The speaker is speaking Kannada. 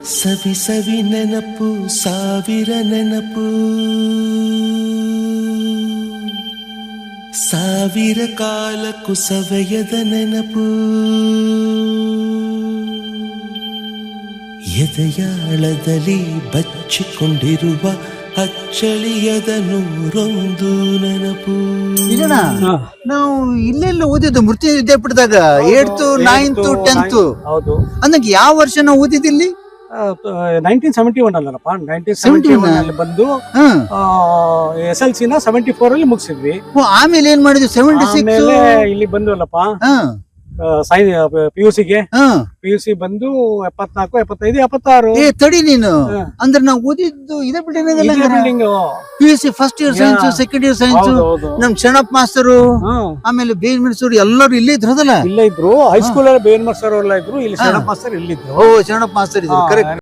ಸವಿ ಸವಿ ನೆನಪು ಸಾವಿರ ನೆನಪು ಸಾವಿರ ಕಾಲಕ್ಕೂ ಸವೆಯದ ನೆನಪು ಎದೆಯಾಳದಲ್ಲಿ ಬಚ್ಚಿಕೊಂಡಿರುವ ಅಚ್ಚಳಿಯದ ನೂರೊಂದು ನೆನಪು. ನಾವು ಇಲ್ಲೆಲ್ಲ ಓದಿದ್ದು ಮೃತ್ಯು ವಿದ್ಯಾಪೀಠದಾಗ 8th 9th 10th ಅಂದಾಗ ಯಾವ ವರ್ಷ ನಾವು ಓದಿದ್ದಿಲ್ಲಿ 1971 ಅಲ್ಲಪ್ಪ 1971 ಅಲ್ಲಿ ಬಂದು SLC ನ 74 ಅಲ್ಲಿ ಮುಗಿಸಿದ್ವಿ. ಆಮೇಲೆ ಏನ್ ಮಾಡಿದ್ವಿ 76 ಇಲ್ಲಿ ಬಂದ್ವಲ್ಲಪ್ಪ PUC ಬಂದು 74 75 76. ತಡಿ ನೀನು ಅಂದ್ರೆ ನಾವು ಓದಿದ್ದು ಇದೇ building PUC first year science second year science ನಮ್ ಶರಣಪ್ಪ ಮಾಸ್ತರು ಆಮೇಲೆ ಬೇನ್ಮಣಿ ಸರ್ ಎಲ್ಲರೂ ಇಲ್ಲೇ ಇದ್ರದಲ್ಲ ಇಲ್ಲೇ ಇದ್ರು. ಹೈಸ್ಕೂಲ್ ಅಲ್ಲಿ ಬೇನ್ಮಣಿ ಸರ್ ಎಲ್ಲ ಇದ್ರು. ಇಲ್ಲಿ ಶರಣಪ್ಪ ಮಾಸ್ತರ್ ಇಲ್ಲಿದ್ರು. ಶರಣಪ್ಪ ಮಾಸ್ತರ್ ಇದ್ರು ಕರೆಕ್ಟ್.